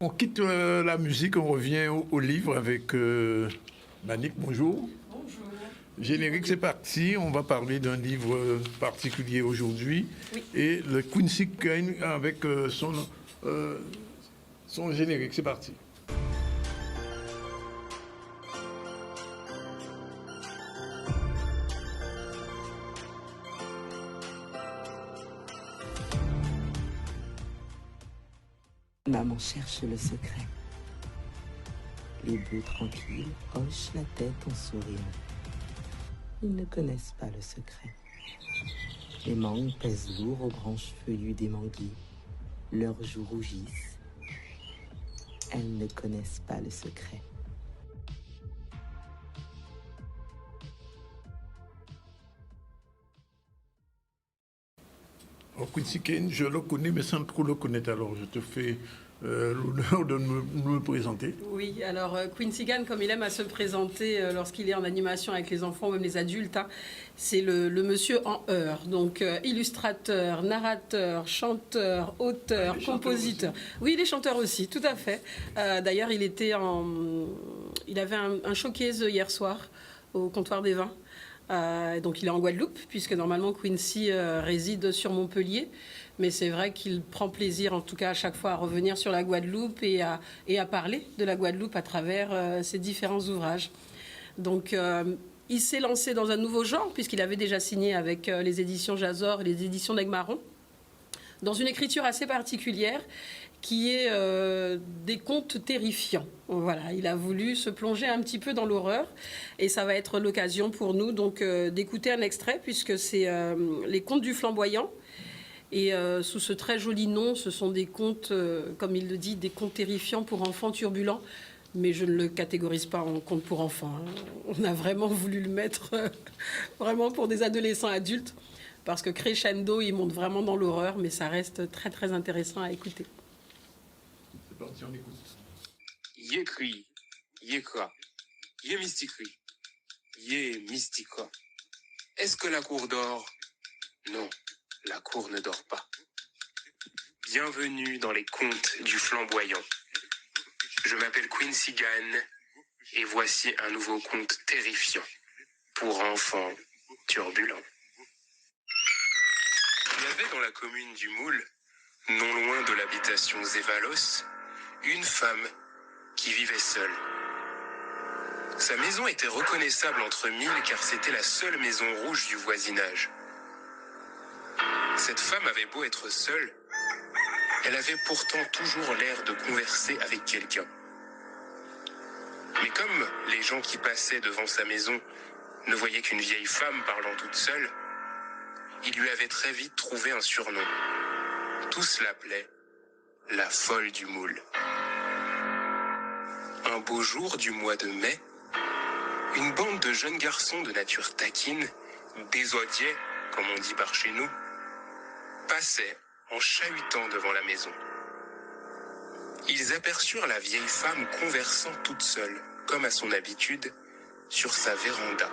On quitte la musique, on revient au livre avec Manik. Bonjour. Bonjour. Générique, c'est parti. On va parler d'un livre particulier aujourd'hui. Oui. Et le Quincy Kane avec euh, son générique. C'est parti. Maman cherche le secret. Les bœufs tranquilles hochent la tête en souriant. Ils ne connaissent pas le secret. Les mangues pèsent lourd aux branches feuillues des manguiers. Leurs joues rougissent. Elles ne connaissent pas le secret. Quincy Kane, je le connais, mais sans trop le connaître. Alors, je te fais l'honneur de me présenter. Oui, alors Quincy Gann, comme il aime à se présenter lorsqu'il est en animation avec les enfants ou même les adultes, hein, c'est le monsieur en heure. Donc illustrateur, narrateur, chanteur, auteur, compositeur. Oui, il est chanteur aussi, tout à fait. D'ailleurs, il avait un showcase hier soir au comptoir des vins. Donc il est en Guadeloupe, puisque normalement Quincy réside sur Montpellier. Mais c'est vrai qu'il prend plaisir, en tout cas à chaque fois, à revenir sur la Guadeloupe et à parler de la Guadeloupe à travers ses différents ouvrages. Donc il s'est lancé dans un nouveau genre, puisqu'il avait déjà signé avec les éditions Jazor et les éditions d'Aigmaron, dans une écriture assez particulière qui est des contes terrifiants. Voilà, il a voulu se plonger un petit peu dans l'horreur et ça va être l'occasion pour nous donc d'écouter un extrait puisque c'est les contes du flamboyant. Et sous ce très joli nom, ce sont des contes, comme il le dit, des contes terrifiants pour enfants turbulents. Mais je ne le catégorise pas en conte pour enfants. Hein. On a vraiment voulu le mettre vraiment pour des adolescents adultes. Parce que crescendo, il monte vraiment dans l'horreur, mais ça reste très très intéressant à écouter. C'est parti, on écoute. Yekri, Yekra, Yemystikri, Yemystikra. Est-ce que la cour dort? Non, la cour ne dort pas. Bienvenue dans les contes du flamboyant. Je m'appelle Quincy Gann et voici un nouveau conte terrifiant pour enfants turbulents. Il y avait dans la commune du Moule, non loin de l'habitation Zévalos, une femme qui vivait seule. Sa maison était reconnaissable entre mille car c'était la seule maison rouge du voisinage. Cette femme avait beau être seule, elle avait pourtant toujours l'air de converser avec quelqu'un. Mais comme les gens qui passaient devant sa maison ne voyaient qu'une vieille femme parlant toute seule, ils lui avaient très vite trouvé un surnom. Tous l'appelaient la folle du Moule. Un beau jour du mois de mai, une bande de jeunes garçons de nature taquine, désodiés, comme on dit par chez nous, passaient en chahutant devant la maison. Ils aperçurent la vieille femme conversant toute seule, comme à son habitude, sur sa véranda.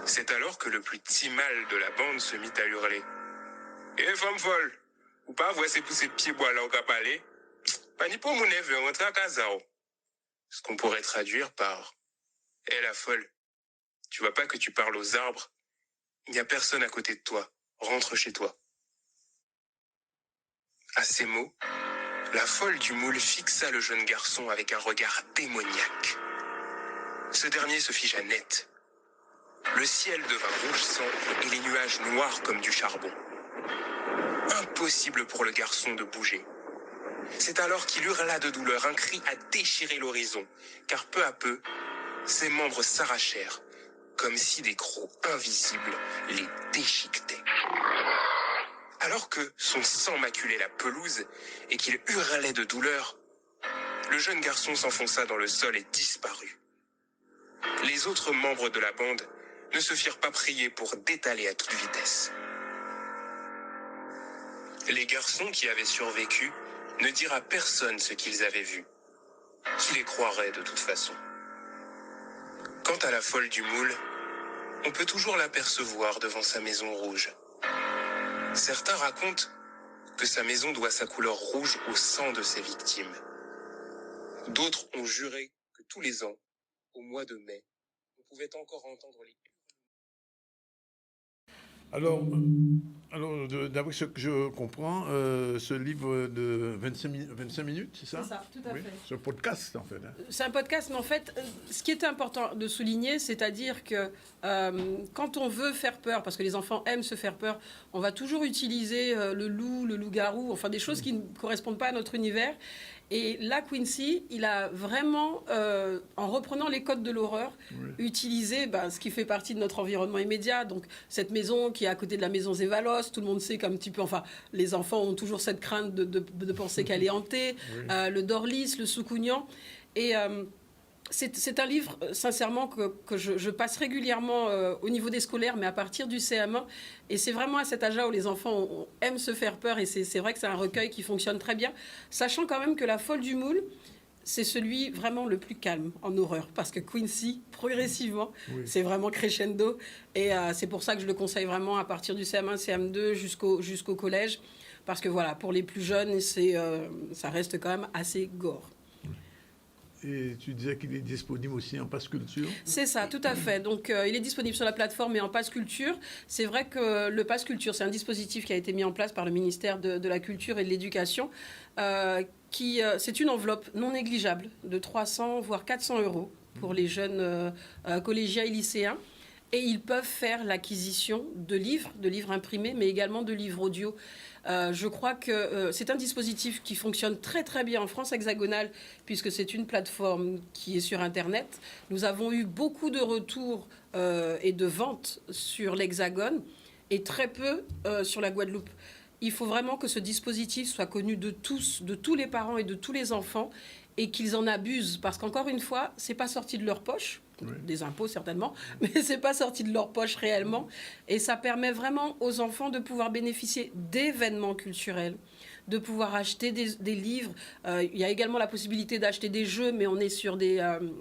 C'est alors que le plus petit mâle de la bande se mit à hurler. « Eh, femme folle, ou pas voir c'est pour ces pieds bois là au capalé? Pas ni pour mon neveu, rentrer à Kazao. » Ce qu'on pourrait traduire par « Eh, la folle, tu vois pas que tu parles aux arbres? Il n'y a personne à côté de toi. Rentre chez toi. » À ces mots, la folle du Moule fixa le jeune garçon avec un regard démoniaque. Ce dernier se figea net. Le ciel devint rouge sang et les nuages noirs comme du charbon. Impossible pour le garçon de bouger. C'est alors qu'il hurla de douleur, un cri à déchirer l'horizon, car peu à peu, ses membres s'arrachèrent, comme si des crocs invisibles les déchiquetaient. Alors que son sang maculait la pelouse et qu'il hurlait de douleur, le jeune garçon s'enfonça dans le sol et disparut. Les autres membres de la bande ne se firent pas prier pour détaler à toute vitesse. Les garçons qui avaient survécu ne dirent à personne ce qu'ils avaient vu. Qui les croirait de toute façon? Quant à la folle du Moule, on peut toujours l'apercevoir devant sa maison rouge. Certains racontent que sa maison doit sa couleur rouge au sang de ses victimes. D'autres ont juré que tous les ans, au mois de mai, on pouvait encore entendre les... Alors, d'après ce que je comprends, ce livre de 25 minutes, c'est ça? C'est ça, tout à fait. C'est un podcast, en fait. Hein. C'est un podcast, mais en fait, ce qui est important de souligner, c'est-à-dire que quand on veut faire peur, parce que les enfants aiment se faire peur, on va toujours utiliser le loup-garou, enfin des choses qui ne correspondent pas à notre univers. Et là, Quincy, il a vraiment, en reprenant les codes de l'horreur, utilisé ce qui fait partie de notre environnement immédiat. Donc, cette maison qui est à côté de la maison Zévalos, tout le monde sait qu'un petit peu... Enfin, les enfants ont toujours cette crainte de penser qu'elle est hantée. Le Dorlis, le Soukounian. Et c'est un livre, sincèrement, que je passe régulièrement au niveau des scolaires, mais à partir du CM1. Et c'est vraiment à cet âge-là où les enfants aiment se faire peur. Et c'est vrai que c'est un recueil qui fonctionne très bien. Sachant quand même que La Folle du Moule, c'est celui vraiment le plus calme en horreur. Parce que Quincy, progressivement, c'est vraiment crescendo. Et c'est pour ça que je le conseille vraiment à partir du CM1, CM2 jusqu'au collège. Parce que voilà, pour les plus jeunes, ça reste quand même assez gore. Et tu disais qu'il est disponible aussi en passe culture? C'est ça, tout à fait. Donc, il est disponible sur la plateforme et en passe culture. C'est vrai que le passe culture, c'est un dispositif qui a été mis en place par le ministère de la Culture et de l'Éducation. C'est une enveloppe non négligeable de 300 voire 400 euros pour les jeunes collégiens et lycéens. Et ils peuvent faire l'acquisition de livres imprimés, mais également de livres audio. Je crois que c'est un dispositif qui fonctionne très très bien en France hexagonale, puisque c'est une plateforme qui est sur Internet. Nous avons eu beaucoup de retours et de ventes sur l'Hexagone et très peu sur la Guadeloupe. Il faut vraiment que ce dispositif soit connu de tous les parents et de tous les enfants, et qu'ils en abusent, parce qu'encore une fois, c'est pas sorti de leur poche, des impôts certainement, mais c'est pas sorti de leur poche réellement, et ça permet vraiment aux enfants de pouvoir bénéficier d'événements culturels, de pouvoir acheter des livres. Il y a également la possibilité d'acheter des jeux, mais on est sur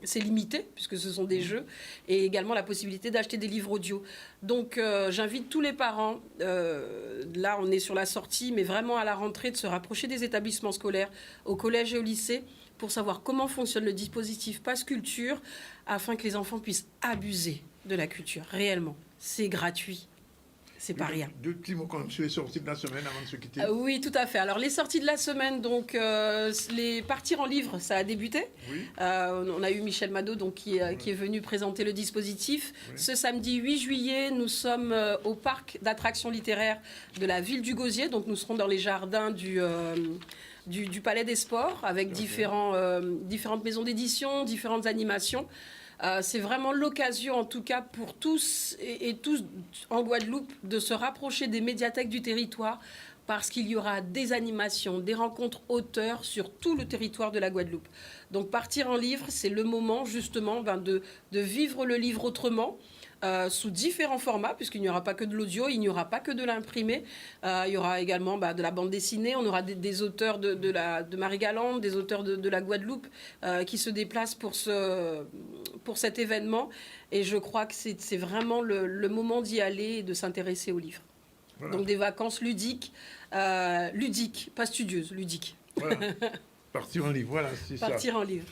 c'est limité, puisque ce sont des jeux, et également la possibilité d'acheter des livres audio. Donc j'invite tous les parents, là on est sur la sortie, mais vraiment à la rentrée, de se rapprocher des établissements scolaires, au collège et au lycée, pour savoir comment fonctionne le dispositif Passe Culture, afin que les enfants puissent abuser de la culture, réellement. C'est gratuit. C'est pas rien. Deux petits mots quand même sur les sorties de la semaine avant de se quitter. Oui, tout à fait. Alors, les sorties de la semaine, donc, les partir en livre, ça a débuté. Oui. On a eu Michel Mado, donc, qui est venu présenter le dispositif. Oui. Ce samedi 8 juillet, nous sommes au parc d'attractions littéraires de la ville du Gosier. Donc, nous serons dans les jardins du Palais des Sports, avec différentes maisons d'édition, différentes animations. C'est vraiment l'occasion, en tout cas pour tous et tous en Guadeloupe, de se rapprocher des médiathèques du territoire, parce qu'il y aura des animations, des rencontres auteurs sur tout le territoire de la Guadeloupe. Donc partir en livre, c'est le moment justement de vivre le livre autrement, sous différents formats, puisqu'il n'y aura pas que de l'audio, il n'y aura pas que de l'imprimé, il y aura également de la bande dessinée, on aura des auteurs de Marie-Galante, des auteurs de la Guadeloupe qui se déplacent pour cet événement, et je crois que c'est vraiment le moment d'y aller et de s'intéresser aux livres. Voilà. Donc des vacances ludiques, pas studieuses, ludiques. Voilà. Partir en livre, voilà, c'est ça. Partir en livre.